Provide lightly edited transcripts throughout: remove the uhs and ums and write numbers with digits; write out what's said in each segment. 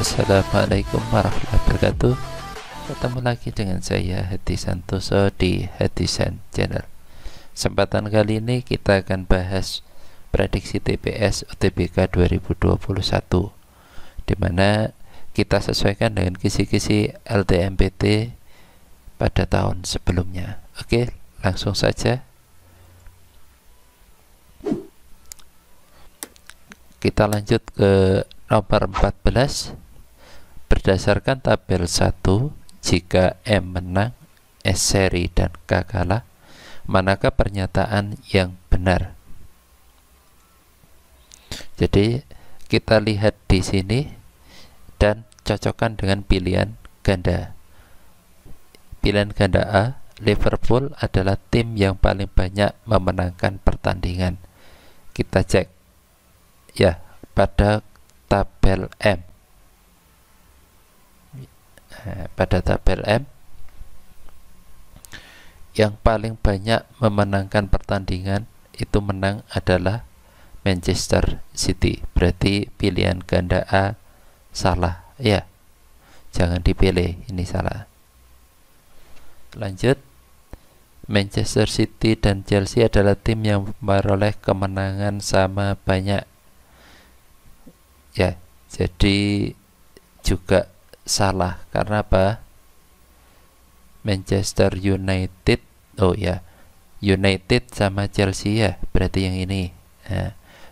Assalamualaikum warahmatullahi wabarakatuh. Ketemu lagi dengan saya Hadi Santoso di Hadisan Channel. Kesempatan kali ini kita akan bahas prediksi TPS UTBK 2021, dimana kita sesuaikan dengan kisi-kisi LTMPT pada tahun sebelumnya. Oke, langsung saja kita lanjut ke nomor 14. Berdasarkan tabel 1, jika M menang, S seri, dan K kalah, manakah pernyataan yang benar? Jadi kita lihat di sini dan cocokkan dengan pilihan ganda. Pilihan ganda A, Liverpool adalah tim yang paling banyak memenangkan pertandingan. Kita cek ya pada tabel M. Pada tabel M, yang paling banyak memenangkan pertandingan itu menang adalah Manchester City. Berarti pilihan ganda A salah ya, jangan dipilih, ini salah. Lanjut, Manchester City dan Chelsea adalah tim yang memperoleh kemenangan sama banyak ya, jadi juga salah. Karena apa? Manchester United, oh ya, United sama Chelsea ya, berarti yang ini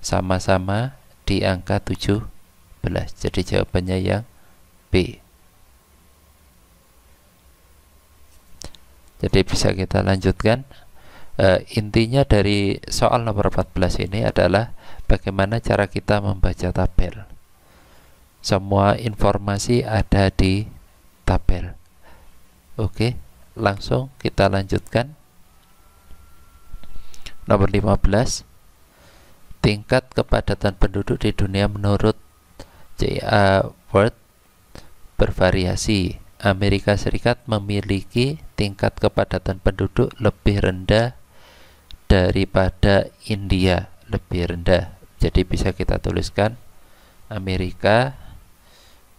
sama-sama di angka 17. Jadi jawabannya yang B. Jadi bisa kita lanjutkan. Intinya dari soal nomor 14 ini adalah bagaimana cara kita membaca tabel. Semua informasi ada di tabel. Oke, langsung kita lanjutkan. Nomor 15. Tingkat kepadatan penduduk di dunia menurut J.A. Ward bervariasi. Amerika Serikat memiliki tingkat kepadatan penduduk lebih rendah daripada India, lebih rendah. Jadi bisa kita tuliskan Amerika,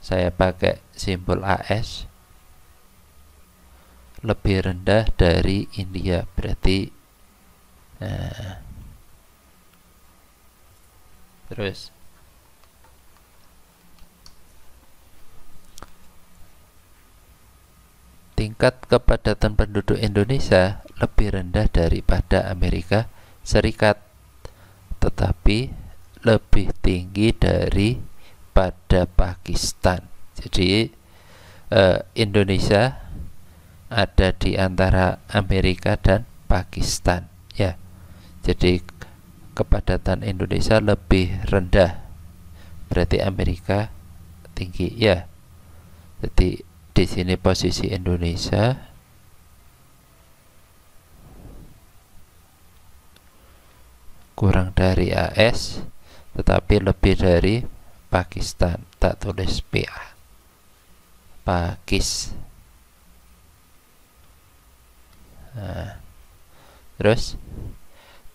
saya pakai simbol AS, lebih rendah dari India. Berarti terus tingkat kepadatan penduduk Indonesia lebih rendah daripada Amerika Serikat, tetapi lebih tinggi daripada Pakistan. Jadi Indonesia ada di antara Amerika dan Pakistan ya. Jadi kepadatan Indonesia lebih rendah, berarti Amerika tinggi ya. Jadi di sini posisi Indonesia kurang dari AS tetapi lebih dari Pakistan. Tak tulis PA, Pakis. Terus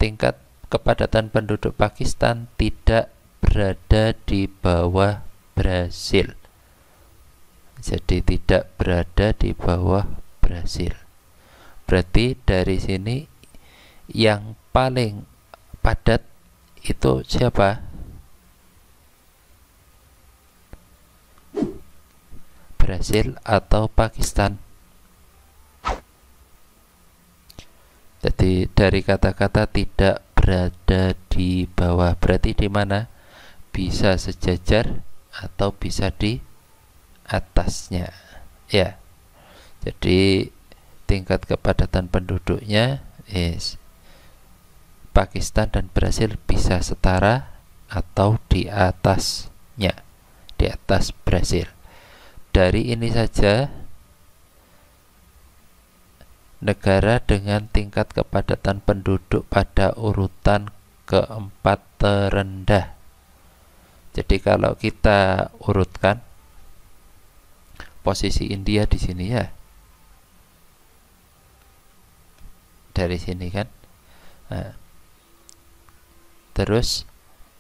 tingkat kepadatan penduduk Pakistan tidak berada di bawah Brasil. Jadi tidak berada di bawah Brasil. Berarti dari sini yang paling padat itu siapa? Brasil atau Pakistan? Jadi dari kata-kata tidak berada di bawah, berarti di mana? Bisa sejajar atau bisa di atasnya ya. Jadi tingkat kepadatan penduduknya Pakistan dan Brasil bisa setara atau di atasnya, di atas Brasil. Dari ini saja negara dengan tingkat kepadatan penduduk pada urutan keempat terendah. Jadi kalau kita urutkan, posisi India di sini ya, dari sini kan. Terus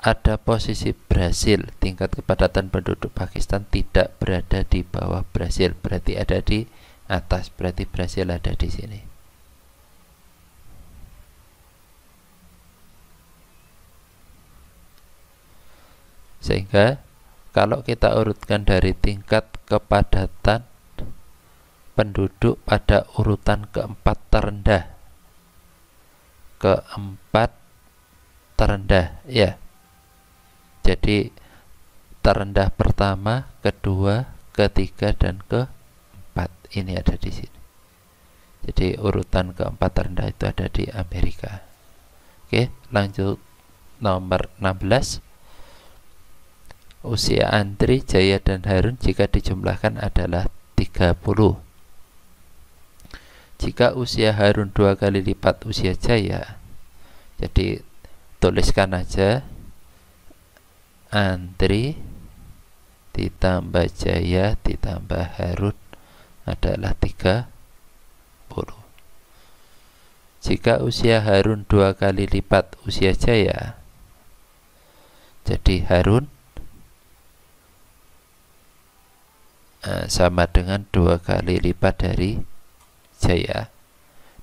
ada posisi Brasil, tingkat kepadatan penduduk Pakistan tidak berada di bawah Brasil, berarti ada di atas, berarti Brasil ada di sini. Sehingga kalau kita urutkan dari tingkat kepadatan penduduk pada urutan keempat terendah, ya. Jadi terendah pertama, kedua, ketiga, dan keempat ini ada di sini. Jadi urutan keempat terendah itu ada di Amerika. Oke, lanjut nomor 16. Usia Andri, Jaya, dan Harun jika dijumlahkan adalah 30. Jika usia Harun 2 kali lipat usia Jaya, jadi tuliskan aja Andri ditambah Jaya ditambah Harun adalah 30. Jika usia Harun 2 kali lipat usia Jaya, jadi Harun sama dengan 2 kali lipat dari Jaya,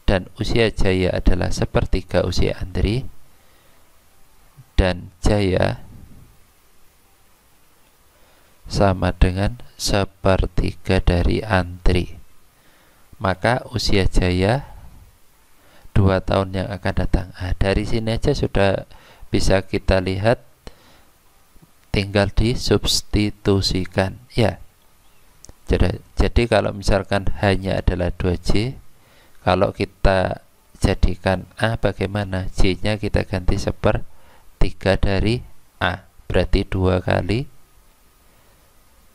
dan usia Jaya adalah sepertiga usia Andri, dan Jaya sama dengan sepertiga dari Andri. Maka usia Jaya 2 tahun yang akan datang. Dari sini aja sudah bisa kita lihat, tinggal disubstitusikan, ya. Jadi kalau misalkan hanya adalah 2J, kalau kita jadikan A bagaimana? J-nya kita ganti sepertiga dari A, berarti 2 kali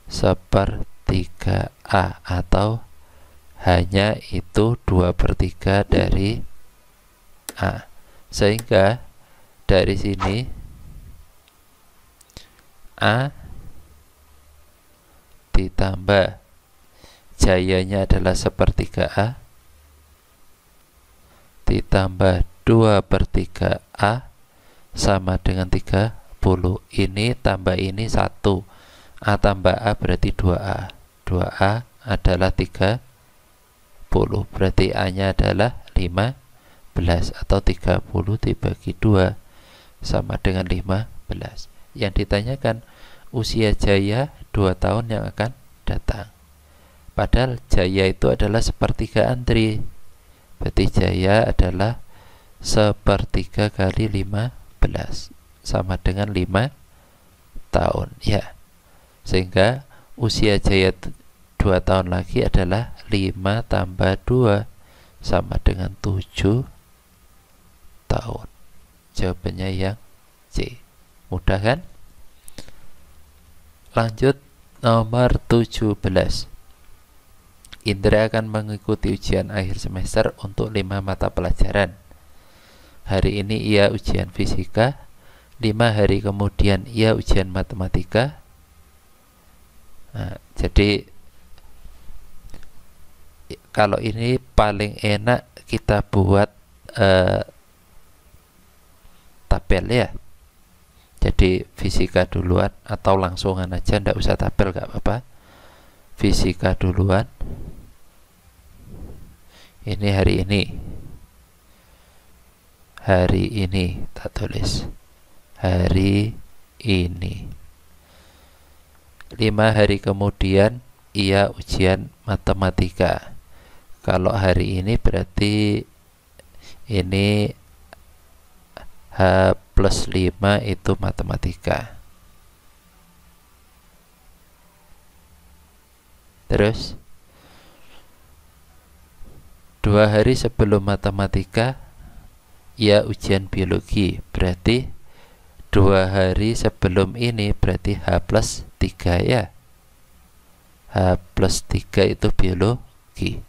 sepertiga A, atau hanya itu 2/3 dari A. Sehingga dari sini A ditambah Jayanya adalah sepertiga A ditambah 2/3 A sama dengan 30. Ini tambah ini 1, A tambah A berarti 2A. 2A adalah 30, berarti A nya adalah 15, atau 30 dibagi 2 sama dengan 15. Yang ditanyakan usia Jaya 2 tahun yang akan datang. Padahal Jaya itu adalah sepertiga Andri, berarti Jaya adalah sepertiga kali 15 sama dengan 5 tahun, ya. Sehingga usia Jaya 2 tahun lagi adalah 5 tambah 2 sama dengan 7 tahun. Jawabannya yang C. Mudah kan? Lanjut nomor 17. Indra akan mengikuti ujian akhir semester untuk 5 mata pelajaran. Hari ini ia ujian fisika, 5 hari kemudian ia ujian matematika. Jadi kalau ini paling enak kita buat tabel, ya. Jadi fisika duluan, atau langsungan aja, ndak usah tabel, gak apa-apa. Fisika duluan. Ini hari ini. Hari ini tak tulis. Hari ini. 5 hari kemudian ia ujian matematika. Kalau hari ini berarti ini H+5 itu matematika. Terus 2 hari sebelum matematika ia ujian biologi, berarti 2 hari sebelum ini berarti H+3, ya. H+3 itu biologi.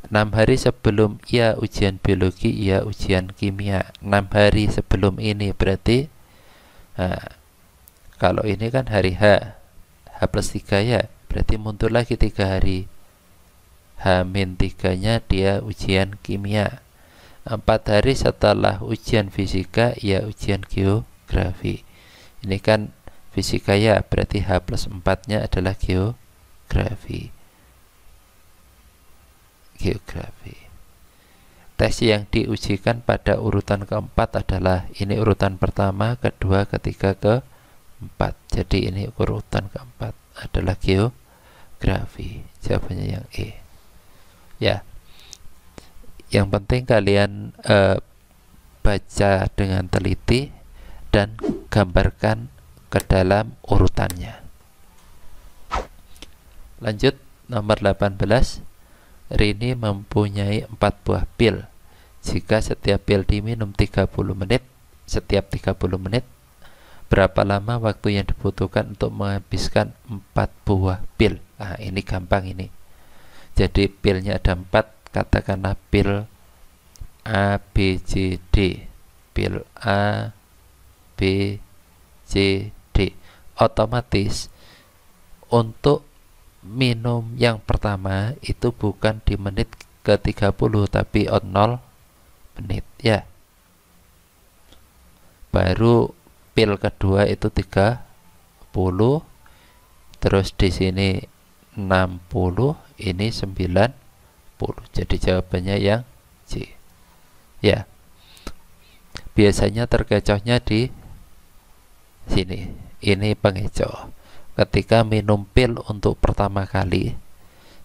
6 hari sebelum ia ujian biologi, ia ujian kimia. 6 hari sebelum ini berarti kalau ini kan hari H+3, ya, berarti mundur lagi 3 hari. H-3 nya dia ujian kimia. 4 hari setelah ujian fisika ia ujian geografi. Ini kan fisika ya, berarti H+4 nya adalah geografi. Tes yang diujikan pada urutan keempat adalah ini urutan pertama, kedua, ketiga, keempat. Jadi ini urutan keempat adalah geografi. Jawabannya yang E. Ya, yang penting kalian baca dengan teliti dan gambarkan ke dalam urutannya. Lanjut, nomor 18. Rini mempunyai 4 buah pil. Jika setiap pil diminum 30 menit, setiap 30 menit, berapa lama waktu yang dibutuhkan untuk menghabiskan 4 buah pil? Nah, ini gampang ini. Jadi pilnya ada 4, katakanlah pil A, B, C, D. Pil A, B, C, D. Otomatis untuk minum yang pertama itu bukan di menit ke 30 tapi on 0 menit ya. Baru pil kedua itu 30, terus di sini 60, ini 90. Jadi jawabannya yang C. Ya. Biasanya terkecohnya di sini. Ini pengecoh. Ketika minum pil untuk pertama kali,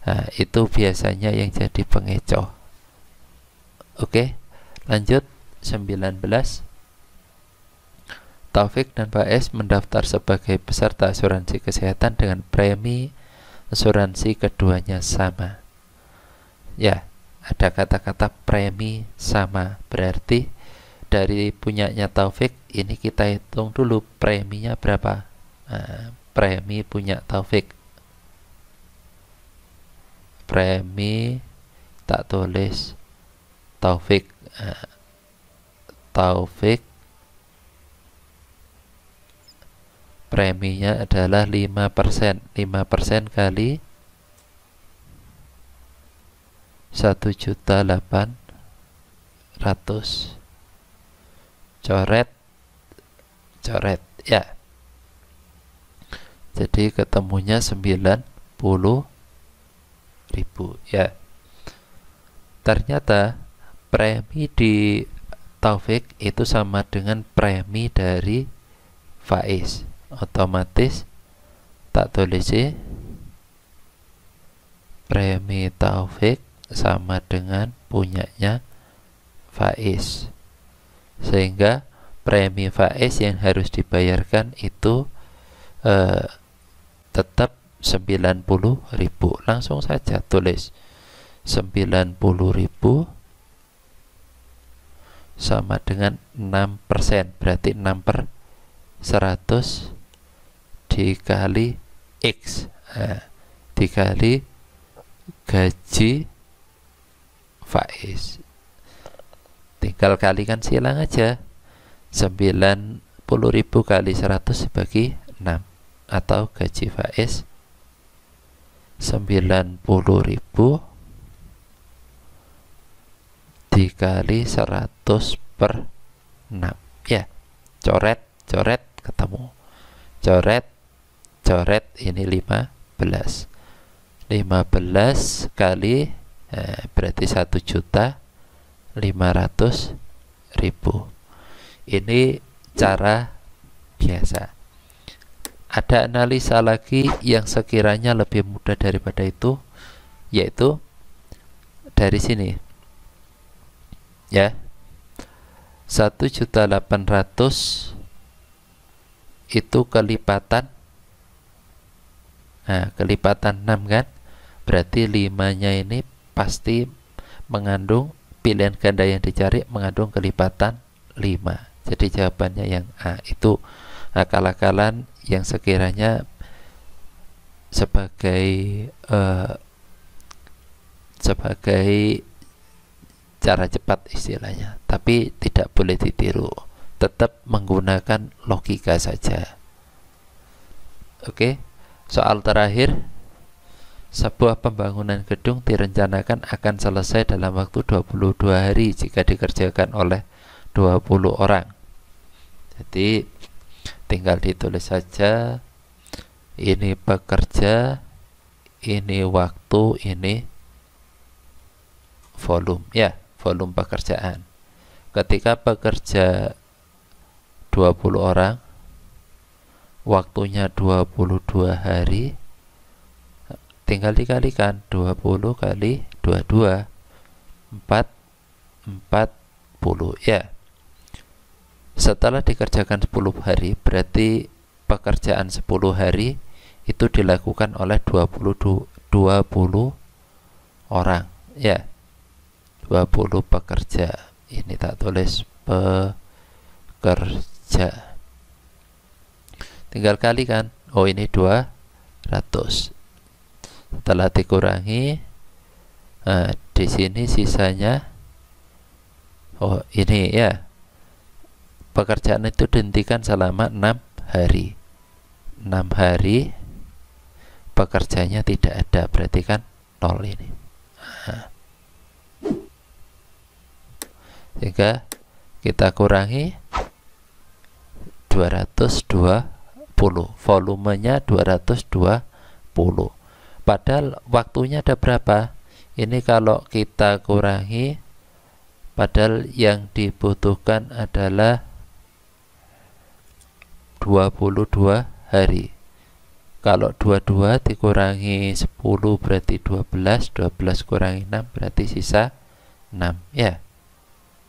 nah, itu biasanya yang jadi pengecoh. Oke, lanjut 19. Taufik dan Pak S mendaftar sebagai peserta asuransi kesehatan dengan premi asuransi keduanya sama. Ya, ada kata-kata premi sama, berarti dari punyanya Taufik ini kita hitung dulu preminya berapa. Nah, premi punya Taufik, premi tak tulis Taufik. Taufik preminya adalah 5%. 5% kali 1.800.000. Coret ya. Jadi ketemunya 90.000 ya. Ternyata premi di Taufik itu sama dengan premi dari Faiz. Otomatis tak tulis premi Taufik sama dengan punyanya Faiz, sehingga premi Faiz yang harus dibayarkan itu tetap 90.000. Langsung saja tulis 90.000 sama dengan 6%, berarti 6/100 dikali X, dikali gaji Faiz. Tinggal kalikan silang aja. 90.000 kali 100 dibagi 6, atau gaji Faiz 90.000 dikali 100/6 ya. Coret ketemu. Coret ini 15 kali berarti 1.500.000. Ini cara biasa. Ada analisa lagi yang sekiranya lebih mudah daripada itu, yaitu dari sini ya. 1.800.000 itu kelipatan, nah kelipatan 6 kan, berarti 5-nya ini pasti mengandung, pilihan ganda yang dicari mengandung kelipatan 5. Jadi jawabannya yang A. Itu akal-akalan yang sekiranya sebagai cara cepat istilahnya, tapi tidak boleh ditiru, tetap menggunakan logika saja. Oke, soal terakhir. Sebuah pembangunan gedung direncanakan akan selesai dalam waktu 22 hari jika dikerjakan oleh 20 orang. Jadi tinggal ditulis saja, ini pekerja, ini waktu, ini volume, ya, volume pekerjaan. Ketika bekerja 20 orang, waktunya 22 hari, tinggal dikalikan 20 kali 22, 40, ya. Setelah dikerjakan 10 hari, berarti pekerjaan 10 hari itu dilakukan oleh 20 orang, ya. 20 pekerja. Ini tak tulis pekerja. Tinggal kalikan. Oh, ini 200. Setelah dikurangi, di sini sisanya, oh ini ya, pekerjaan itu dihentikan selama 6 hari. 6 hari pekerjanya tidak ada, berarti kan 0 ini. Sehingga kita kurangi 220, volumenya 220. Padahal waktunya ada berapa? Ini kalau kita kurangi, padahal yang dibutuhkan adalah 22 hari. Kalau 22 dikurangi 10 berarti 12, 12 kurangi 6 berarti sisa 6, ya.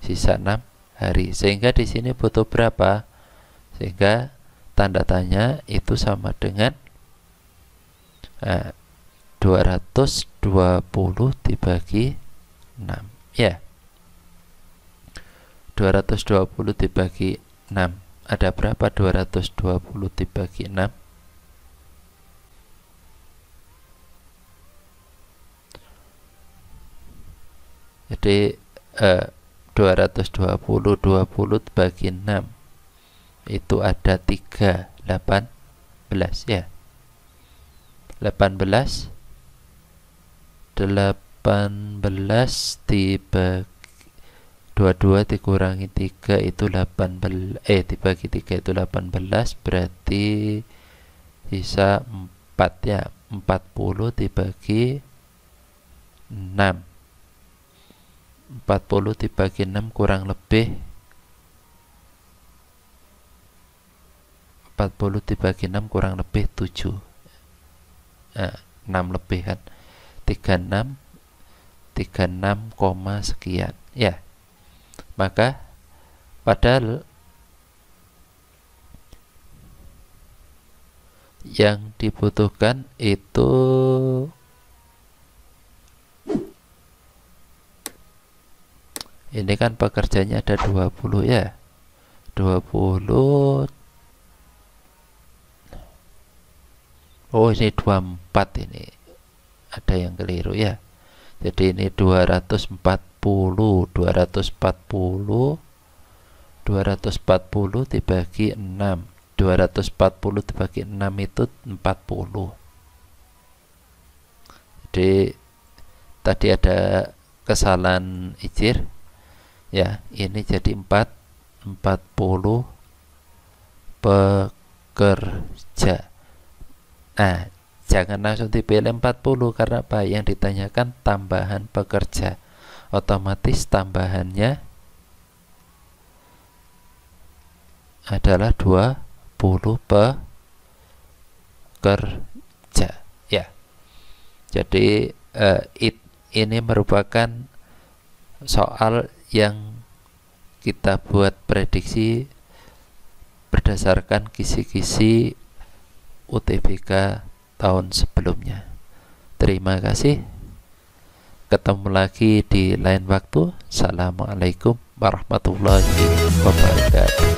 Sisa 6 hari. Sehingga di sini butuh berapa? Sehingga tanda tanya itu sama dengan 220 dibagi 6, ya. 220 dibagi 6. Ada berapa 220 dibagi 6? Jadi 220 bagi 6 itu ada 3, 18, ya. 18 dibagi 22 dikurangi 3 itu 18, dibagi 3 itu 18, berarti sisa 4, ya. 40 dibagi 6. 40 dibagi 6 kurang lebih 40 dibagi 6 kurang lebih 7. 6 lebih kan 36 sekian, ya. Maka padahal yang dibutuhkan itu ini kan pekerjanya ada 20, ya. 20. Oh, ini 24, ini ada yang keliru, ya. Jadi ini 240 dibagi 6. 240 dibagi 6 itu 40. Jadi tadi ada kesalahan ijir, ya. Ini jadi 40 pekerja. Nah, jangan langsung dipilih 40 karena apa? Yang ditanyakan tambahan pekerja. Otomatis tambahannya adalah 20 pekerja, ya. Jadi ini merupakan soal yang kita buat prediksi berdasarkan kisi-kisi UTBK tahun sebelumnya. Terima kasih. Ketemu lagi di lain waktu. Assalamualaikum warahmatullahi wabarakatuh.